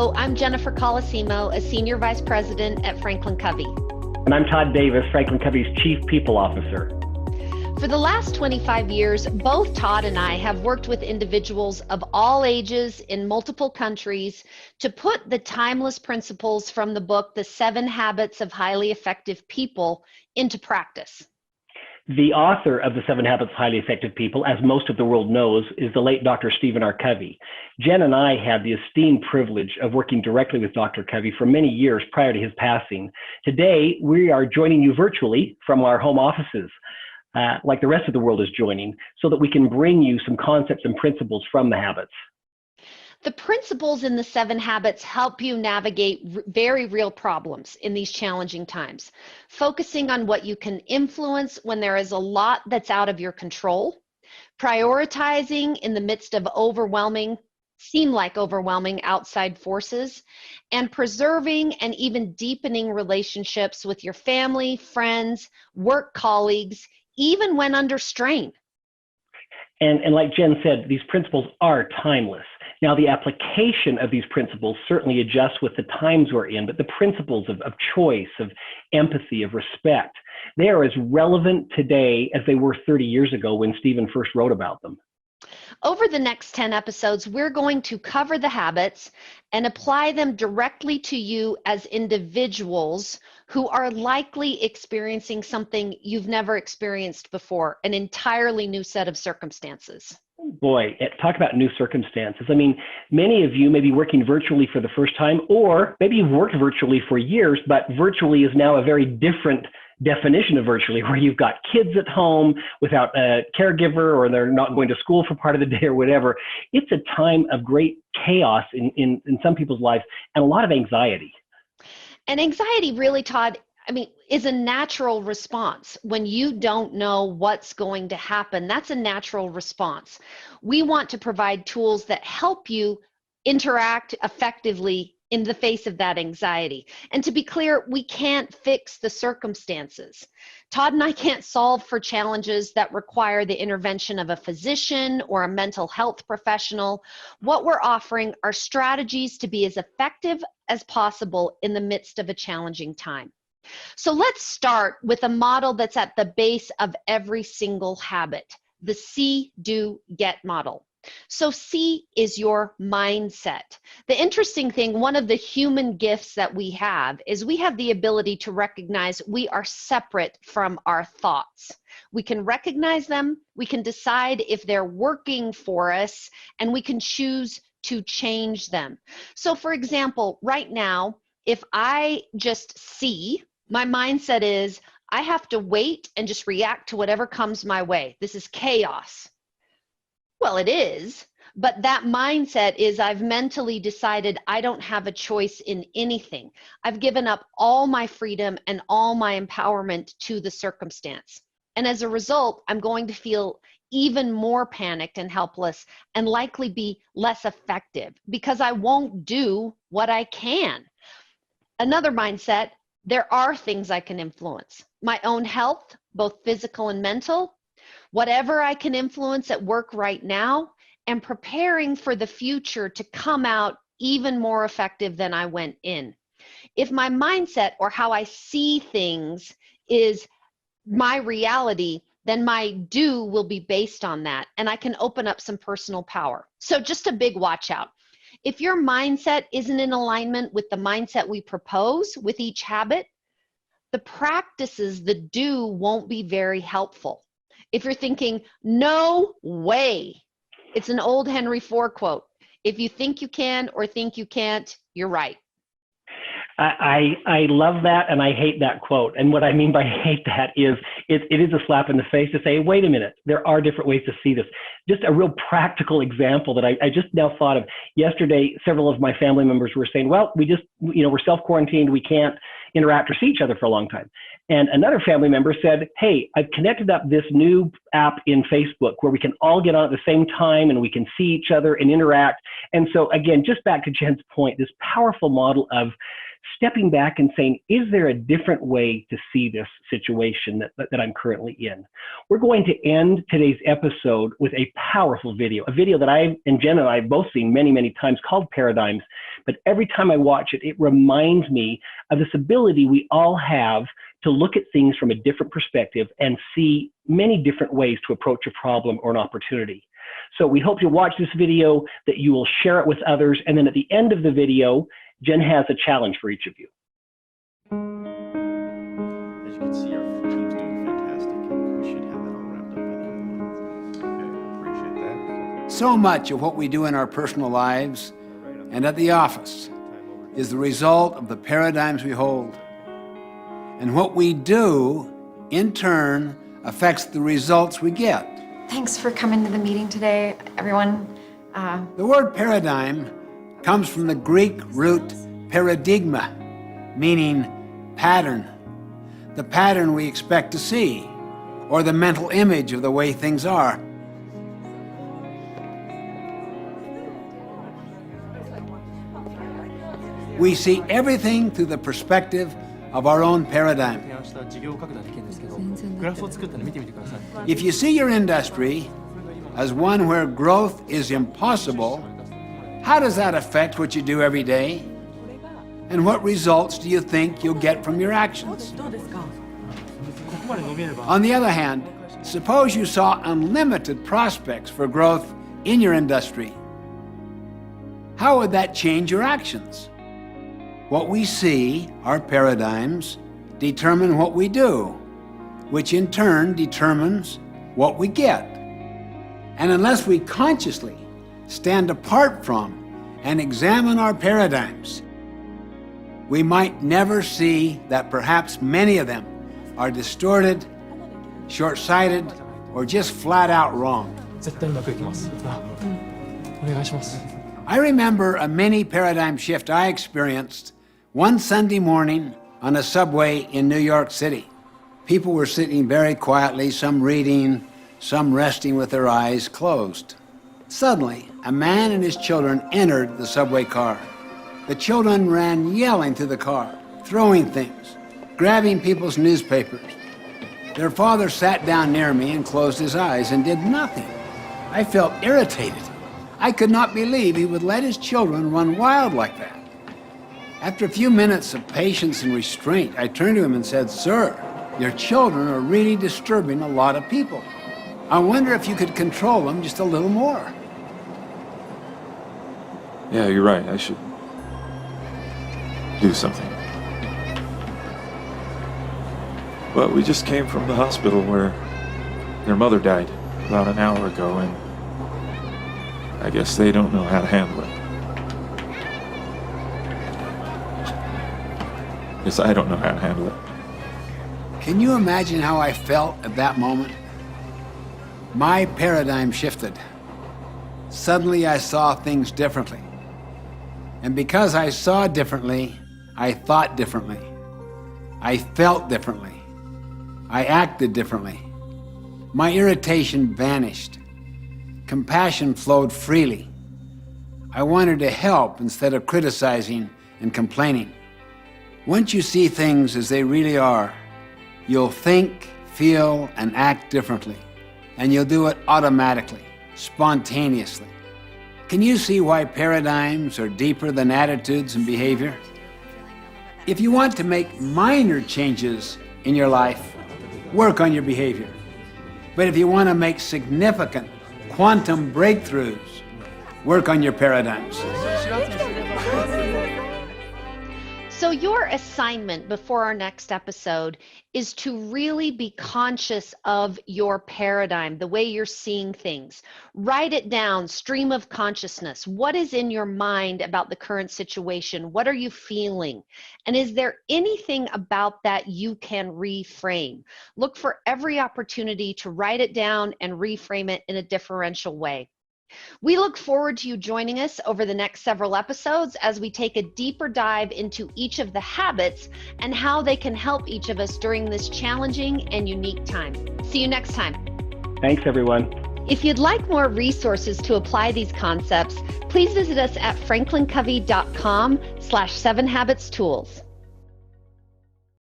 Hello, I'm Jennifer Colosimo, a Senior Vice President at Franklin Covey. And I'm Todd Davis, Franklin Covey's Chief People Officer. For the last 25 years, both Todd and I have worked with individuals of all ages in multiple countries to put the timeless principles from the book, The 7 Habits of Highly Effective People, into practice. The author of The 7 Habits of Highly Effective People, as most of the world knows, is the late Dr. Stephen R. Covey. Jen and I had the esteemed privilege of working directly with Dr. Covey for many years prior to his passing. Today, we are joining you virtually from our home offices, like the rest of the world is joining, so that we can bring you some concepts and principles from the habits. The principles in the 7 habits help you navigate very real problems in these challenging times, focusing on what you can influence when there is a lot that's out of your control, prioritizing in the midst of overwhelming outside forces, and preserving and even deepening relationships with your family, friends, work colleagues, even when under strain. And like Jen said, these principles are timeless. Now, the application of these principles certainly adjusts with the times we're in, but the principles of choice, of empathy, of respect, they are as relevant today as they were 30 years ago when Stephen first wrote about them. Over the next 10 episodes, we're going to cover the habits and apply them directly to you as individuals who are likely experiencing something you've never experienced before, an entirely new set of circumstances. Boy, talk about new circumstances. I mean, many of you may be working virtually for the first time, or maybe you've worked virtually for years, but virtually is now a very different definition of virtually, where you've got kids at home without a caregiver, or they're not going to school for part of the day or whatever. It's a time of great chaos in some people's lives and a lot of anxiety. And anxiety really, Todd, is a natural response. When you don't know what's going to happen, that's a natural response. We want to provide tools that help you interact effectively in the face of that anxiety. And to be clear, we can't fix the circumstances. Todd and I can't solve for challenges that require the intervention of a physician or a mental health professional. What we're offering are strategies to be as effective as possible in the midst of a challenging time. So let's start with a model that's at the base of every single habit, the See, Do, Get model. So C is your mindset. The interesting thing, one of the human gifts that we have is we have the ability to recognize we are separate from our thoughts. We can recognize them, we can decide if they're working for us, and we can choose to change them. So for example, right now, if I just see, my mindset is I have to wait and just react to whatever comes my way. This is chaos. Well, it is, but that mindset is I've mentally decided I don't have a choice in anything. I've given up all my freedom and all my empowerment to the circumstance. And as a result, I'm going to feel even more panicked and helpless and likely be less effective because I won't do what I can. Another mindset, there are things I can influence. My own health, both physical and mental, whatever I can influence at work right now, and preparing for the future to come out even more effective than I went in. If my mindset or how I see things is my reality, then my do will be based on that, and I can open up some personal power. So just a big watch out. If your mindset isn't in alignment with the mindset we propose with each habit, the practices, the do, won't be very helpful. If you're thinking, no way, it's an old Henry Ford quote. If you think you can or think you can't, you're right. I love that, and I hate that quote. And what I mean by hate that is it is a slap in the face to say, wait a minute, there are different ways to see this. Just a real practical example that I just now thought of. Yesterday, several of my family members were saying, well, we're self-quarantined, we can't interact or see each other for a long time. And another family member said, hey, I've connected up this new app in Facebook where we can all get on at the same time and we can see each other and interact. And so again, just back to Jen's point, this powerful model of stepping back and saying, is there a different way to see this situation that I'm currently in? We're going to end today's episode with a powerful video, a video that I and Jen and I have both seen many, many times called Paradigms. But every time I watch it, it reminds me of this ability we all have to look at things from a different perspective and see many different ways to approach a problem or an opportunity. So we hope you'll watch this video, that you will share it with others, and then at the end of the video, Jen has a challenge for each of you. As you can see, our team's doing fantastic. We should have that all wrapped up by the end of the month. Okay, appreciate that. So much of what we do in our personal lives and at the office is the result of the paradigms we hold. And what we do, in turn, affects the results we get. Thanks for coming to the meeting today, everyone. The word paradigm comes from the Greek root paradigma, meaning pattern. The pattern we expect to see, or the mental image of the way things are. We see everything through the perspective of our own paradigm. If you see your industry as one where growth is impossible, how does that affect what you do every day? And what results do you think you'll get from your actions? On the other hand, suppose you saw unlimited prospects for growth in your industry. How would that change your actions? What we see, our paradigms, determine what we do, which in turn determines what we get. And unless we consciously stand apart from and examine our paradigms, we might never see that perhaps many of them are distorted, short-sighted, or just flat out wrong. I remember a mini paradigm shift I experienced one Sunday morning on a subway in New York City. People were sitting very quietly, some reading, some resting with their eyes closed. Suddenly, a man and his children entered the subway car. The children ran yelling through the car, throwing things, grabbing people's newspapers. Their father sat down near me and closed his eyes and did nothing. I felt irritated. I could not believe he would let his children run wild like that. After a few minutes of patience and restraint, I turned to him and said, "Sir, your children are really disturbing a lot of people. I wonder if you could control them just a little more." Yeah, you're right. I should do something. Well, we just came from the hospital where their mother died about an hour ago, and I guess they don't know how to handle it. Yes, I don't know how to handle it. Can you imagine how I felt at that moment? My paradigm shifted. Suddenly I saw things differently. And because I saw differently, I thought differently. I felt differently. I acted differently. My irritation vanished. Compassion flowed freely. I wanted to help instead of criticizing and complaining. Once you see things as they really are, you'll think, feel, and act differently. And you'll do it automatically, spontaneously. Can you see why paradigms are deeper than attitudes and behavior? If you want to make minor changes in your life, work on your behavior. But if you want to make significant quantum breakthroughs, work on your paradigms. So your assignment before our next episode is to really be conscious of your paradigm, the way you're seeing things. Write it down, stream of consciousness. What is in your mind about the current situation? What are you feeling? And is there anything about that you can reframe? Look for every opportunity to write it down and reframe it in a differential way. We look forward to you joining us over the next several episodes as we take a deeper dive into each of the habits and how they can help each of us during this challenging and unique time. See you next time. Thanks, everyone. If you'd like more resources to apply these concepts, please visit us at franklincovey.com/7habitstools.